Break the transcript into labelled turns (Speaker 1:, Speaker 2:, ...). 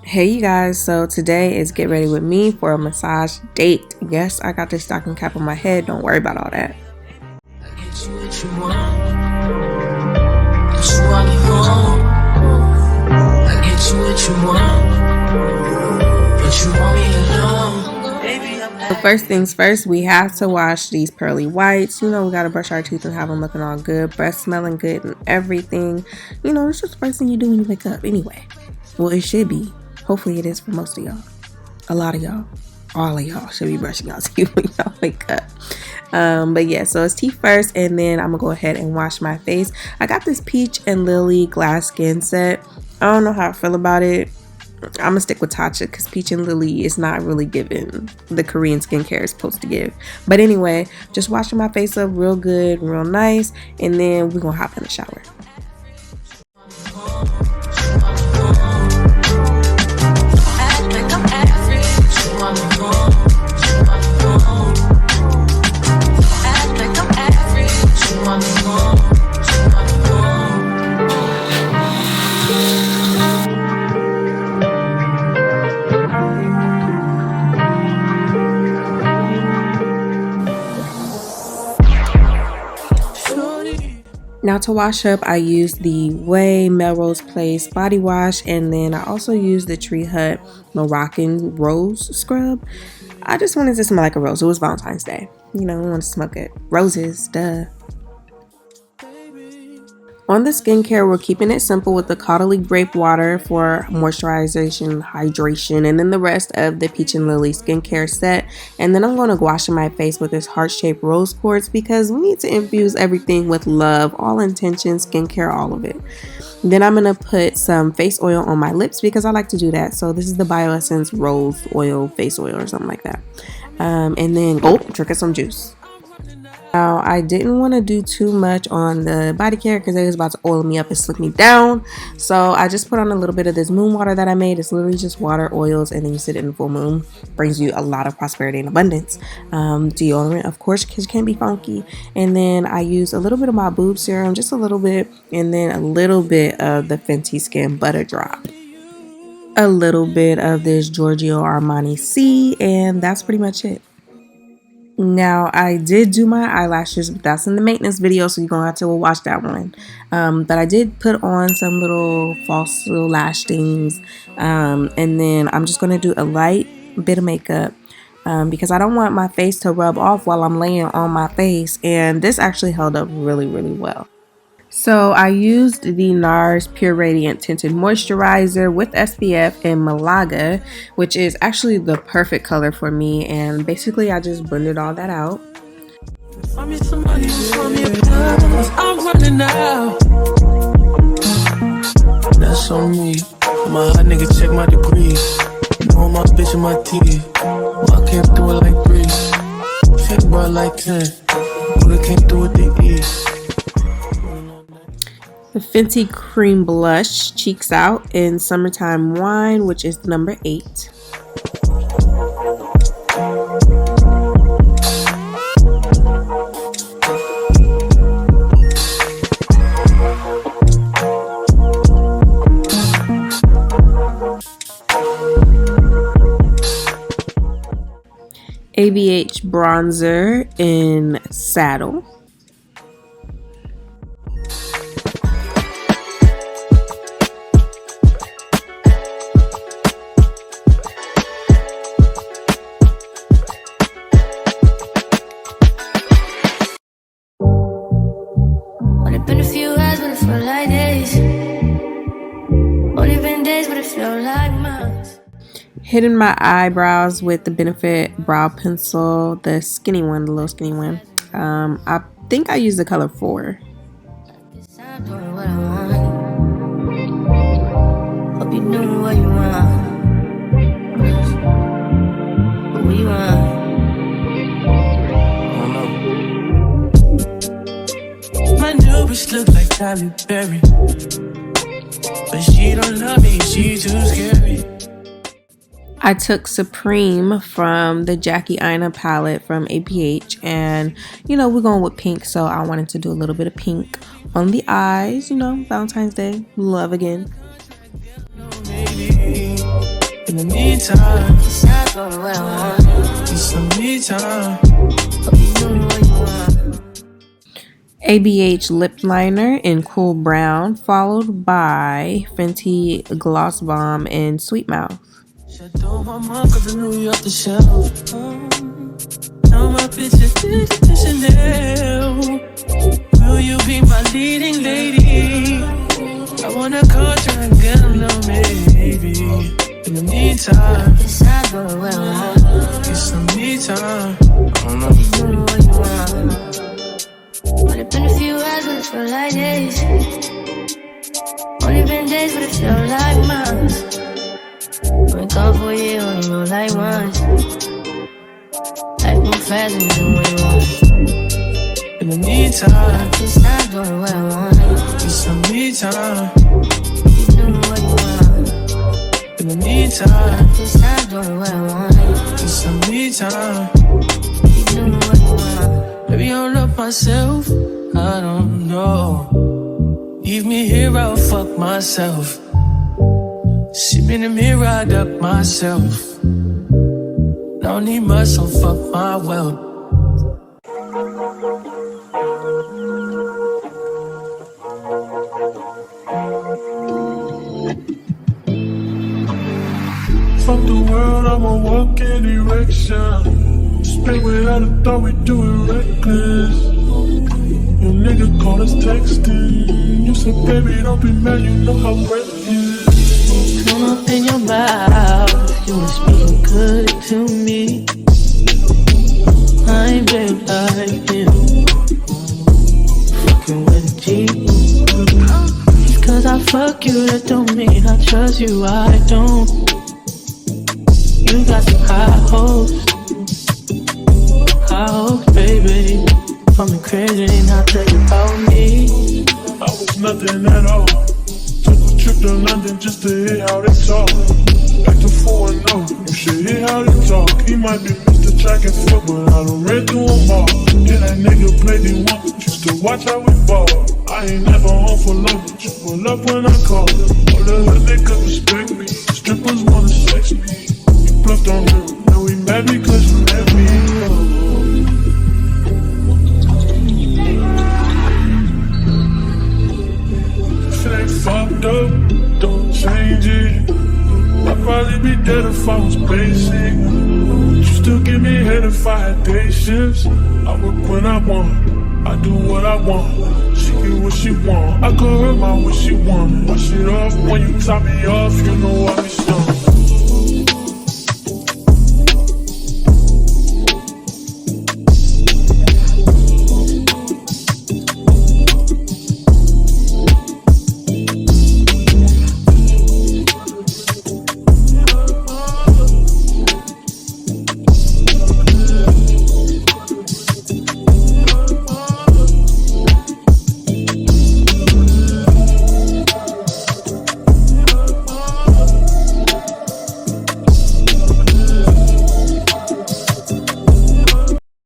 Speaker 1: Hey you guys, so today is get ready with me for a massage date. Yes, I got this stocking cap on my head, don't worry about all that. So first things first, we have to wash these pearly whites. You know, we gotta brush our teeth and have them looking all good, breath smelling good and everything. You know, it's just the first thing you do when you wake up anyway. Well, it should be. Hopefully it is for most of y'all. A lot of y'all. All of y'all should be brushing y'all teeth when y'all wake up. But yeah, so it's teeth first, and then I'm gonna go ahead and wash my face. I got this peach and lily glass skin set. I don't know how I feel about it. I'm gonna stick with Tatcha because peach and lily is not really giving the Korean skincare is supposed to give. But anyway, just washing my face up real good, real nice, and then we're gonna hop in the shower. Now to wash up, I use the Way Melrose Place body wash, and then I also use the Tree Hut Moroccan Rose Scrub. I just wanted to smell like a rose. It was Valentine's Day. You know, I want to smoke it. Roses, duh. On the skincare, we're keeping it simple with the Caudalie grape water for moisturization, hydration, and then the rest of the peach and lily skincare set. And then I'm going to wash my face with this heart-shaped rose quartz because we need to infuse everything with love, all intention, skincare, all of it. Then I'm going to put some face oil on my lips because I like to do that. So this is the BioEssence Rose Oil Face Oil or something like that. And then drink some juice. Now, I didn't want to do too much on the body care because it was about to oil me up and slick me down. So I just put on a little bit of this moon water that I made. It's literally just water, oils, and then you sit in the full moon. Brings you a lot of prosperity and abundance. Deodorant, of course, because you can't be funky. And then I use a little bit of my boob serum, just a little bit. And then a little bit of the Fenty Skin Butter Drop. A little bit of this Giorgio Armani C. And that's pretty much it. Now, I did do my eyelashes, but that's in the maintenance video, so you're going to have to watch that one. But I did put on some little false little lash things. And then I'm just going to do a light bit of makeup because I don't want my face to rub off while I'm laying on my face. And this actually held up really, really well. So I used the NARS Pure Radiant Tinted Moisturizer with SPF in Malaga, which is actually the perfect color for me. And basically I just blended all that out. I'm running out. That's on me. My hot nigga check my degrees. Know my bitch in my teeth. I can't do it like 3. Take bro like 10. But I can't do it the east. The Fenty Cream Blush Cheeks Out in Summertime Wine, which is number 8. ABH Bronzer in Saddle.
Speaker 2: Been a few hours, but it felt like days. Only been days, but it felt like months.
Speaker 1: Hidden my eyebrows with the Benefit Brow Pencil, the skinny one, the little skinny one. I think I used the color 4.
Speaker 2: I'm doing what I want. Hope you doing what you want. What you want? My new bitch look like Tyler Berry, but she don't love me, she too scary.
Speaker 1: I took Supreme from the Jackie Aina palette from APH, and you know, we're going with pink, so I wanted to do a little bit of pink on the eyes. You know, Valentine's Day, love again.
Speaker 2: In the meantime, it's not going where I want. It's some me time. Hope you doing what you want.
Speaker 1: ABH lip liner in cool brown, followed by Fenty gloss bomb in sweet mouth.
Speaker 2: Shut down my mouth 'cause I knew you off the shelf. Now my bitch is Shaaanelle. Will you be my leading lady? I wanna call try and get a little maybe. In the meantime, it's not going well. It's some me time. I don't know. You doing what you want. Only been a few hours, but it feel like days. Only been days, but it feel like months. Wake up for you, only know like once. Life move fast and you do what you want. In the meantime, it's not going what I want. It's some me time. You doing what you want. In the meantime, it's not doing what I want. It's some me time. You doing what you want. Maybe I don't love myself. I don't know. Leave me here, I'll fuck myself. See me in the mirror, I duck myself. Don't need much, so fuck my wealth. Fuck the world, I'ma walk in erection. Spit without a thought, we do it reckless. Your nigga called us texting. You said, baby, don't be mad, you know how reckless. Come up in your mouth, you was speaking good to me. I ain't been like you, fucking with a G. Just 'cause I fuck you, that don't mean I trust you, I don't. You got some high hopes, baby. For me crazy, and I'll tell you about me. I was nothing at all. Trip to London just to hear how they talk. Back to 4-0, you should hear how they talk. He might be Mr. Track and Field, but I done ran through them all. Yeah, that nigga played the one, but used to watch how we ball. I ain't never home for love, but you pull up when I call. All the hood niggas respect me, strippers wanna sex me. You bluffed on them, now we mad because you let me go. If it ain't fucked up, don't change it. I'd probably be dead if I was basic. But you still give me head if I had day shifts. I work when I want, I do what I want. She get what she want, I call her my what she want. Wash it off when you top me off, you know I be strong.